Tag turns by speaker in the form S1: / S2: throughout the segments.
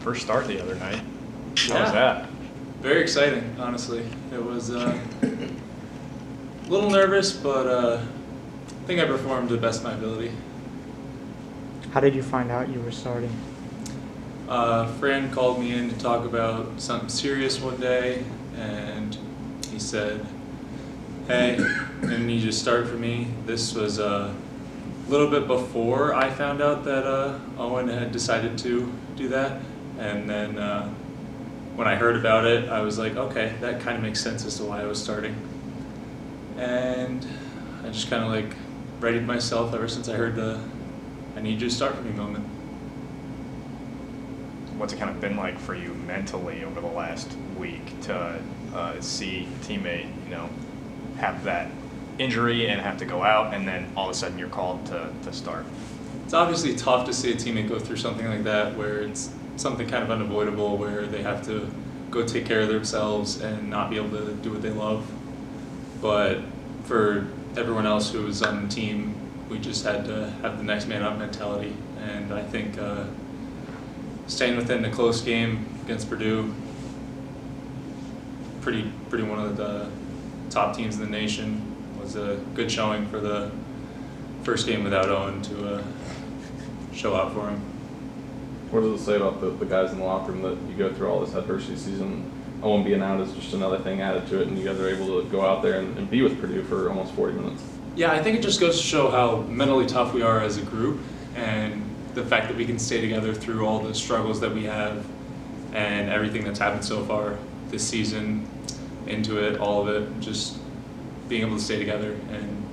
S1: first start the other night. How
S2: Yeah.
S1: was that?
S2: Very exciting, honestly. It was a little nervous, but I think I performed to the best of my ability.
S3: How did you find out you were starting?
S2: Fran called me in to talk about something serious one day, and he said, "Hey, I need you to start for me." This was a little bit before I found out that Owen had decided to do that, and then when I heard about it, I was like, okay, that kind of makes sense as to why I was starting. And I just kind of like readied myself ever since I heard the "I need you to start for me" moment.
S1: What's it kind of been like for you mentally over the last week to see a teammate, have that injury and have to go out, and then all of a sudden you're called to start?
S2: It's obviously tough to see a teammate go through something like that, where it's something kind of unavoidable, where they have to go take care of themselves and not be able to do what they love. But for everyone else who was on the team, we just had to have the next man up mentality. And I think staying within a close game against Purdue, pretty one of the top teams in the nation, was a good showing for the first game without Owen to show out for him.
S4: What does it say about the guys in the locker room that you go through all this adversity season? Owen being out is just another thing added to it, and you guys are able to go out there and be with Purdue for almost 40 minutes.
S2: Yeah, I think it just goes to show how mentally tough we are as a group, and the fact that we can stay together through all the struggles that we have and everything that's happened so far this season, into it, all of it, just being able to stay together and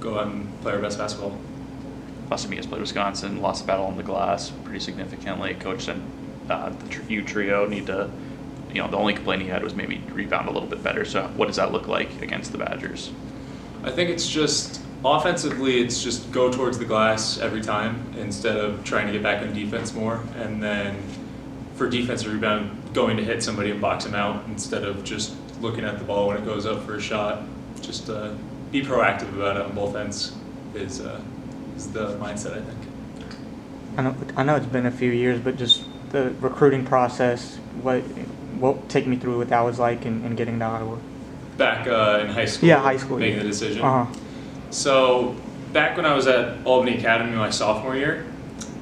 S2: go out and play our best basketball.
S5: Last time you guys played Wisconsin, lost the battle on the glass pretty significantly. Coach said you trio need to, the only complaint he had was maybe rebound a little bit better. So what does that look like against the Badgers?
S2: I think it's just, offensively, it's just go towards the glass every time instead of trying to get back on defense more. And then for defensive rebound, going to hit somebody and box them out instead of just looking at the ball when it goes up for a shot. Just be proactive about it on both ends is the mindset, I think.
S3: I know it's been a few years, but just the recruiting process, what take me through what that was like in getting to Iowa.
S2: Back in high school,
S3: yeah, high school,
S2: making
S3: yeah.
S2: the decision.
S3: Uh-huh.
S2: So back when I was at Albany Academy my sophomore year,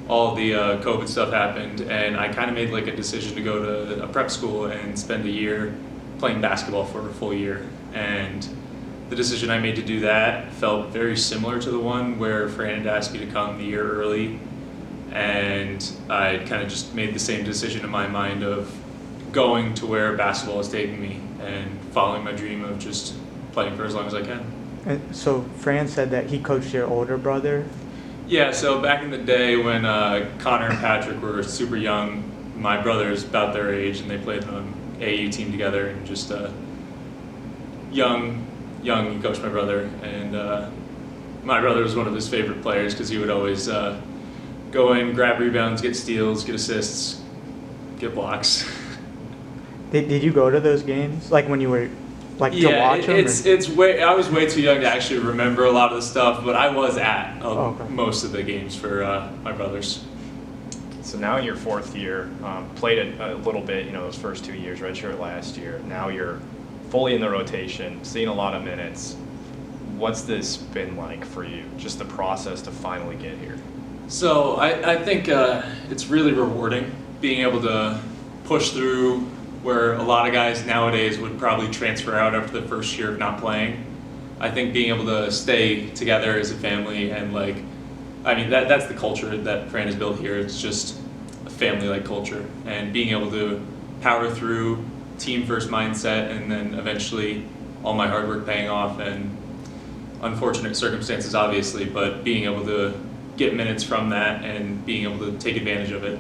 S2: all the COVID stuff happened, and I kind of made like a decision to go to a prep school and spend a year playing basketball for a full year. And the decision I made to do that felt very similar to the one where Fran had asked me to come the year early, and I kind of just made the same decision in my mind of going to where basketball is taking me and following my dream of just playing for as long as I can.
S3: And so Fran said that he coached your older brother.
S2: Yeah, so back in the day when Connor and Patrick were super young, my brother's about their age, and they played on AAU team together, and just young, he coached my brother, and my brother was one of his favorite players because he would always go in, grab rebounds, get steals, get assists, get blocks.
S3: Did you go to those games, like when you were, like, to watch them?
S2: I was way too young to actually remember a lot of the stuff, but I was at
S3: Okay.
S2: most of the games for my brothers.
S1: So now in your fourth year, played a little bit, those first 2 years, redshirt last year. Now you're fully in the rotation, seeing a lot of minutes. What's this been like for you, just the process to finally get here?
S2: So I think it's really rewarding being able to push through where a lot of guys nowadays would probably transfer out after the first year of not playing. I think being able to stay together as a family and that's the culture that Fran has built here. It's just a family-like culture, and being able to power through, team first mindset, and then eventually all my hard work paying off, and unfortunate circumstances obviously, but being able to get minutes from that and being able to take advantage of it.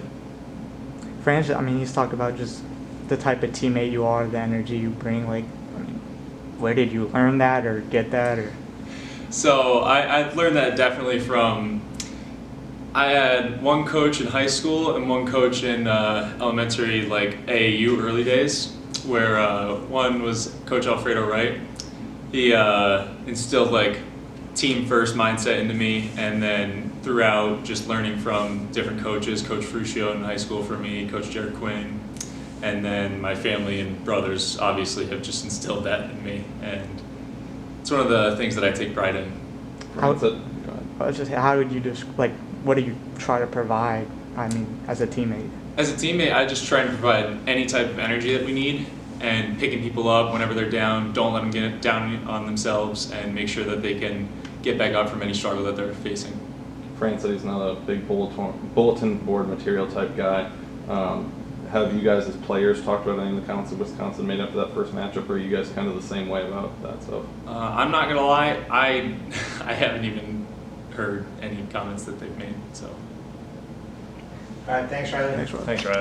S3: Fran, he's talked about just the type of teammate you are, the energy you bring. Where did you learn that or get that? Or?
S2: So I've learned that definitely from, I had one coach in high school and one coach in elementary, like AAU early days, where one was Coach Alfredo Wright. He instilled like team first mindset into me, and then throughout, just learning from different coaches, Coach Fruscio in high school for me, Coach Jared Quinn, and then my family and brothers obviously have just instilled that in me, and it's one of the things that I take pride in.
S3: How,
S4: That's it. Go ahead.
S3: I was just how would you just like what do you try to provide? I mean, as a teammate.
S2: As a teammate, I just try to provide any type of energy that we need, and picking people up whenever they're down. Don't let them get down on themselves, and make sure that they can get back up from any struggle that they're facing.
S4: Fran said he's not a big bulletin board material type guy. Have you guys as players talked about any of the comments that Wisconsin made after that first matchup, or are you guys kind of the same way about that stuff?
S2: I'm not gonna lie, I haven't even heard any comments that they've made. So.
S6: All right, thanks, Riley.
S3: Thanks, Rob.
S1: Thanks, Riley.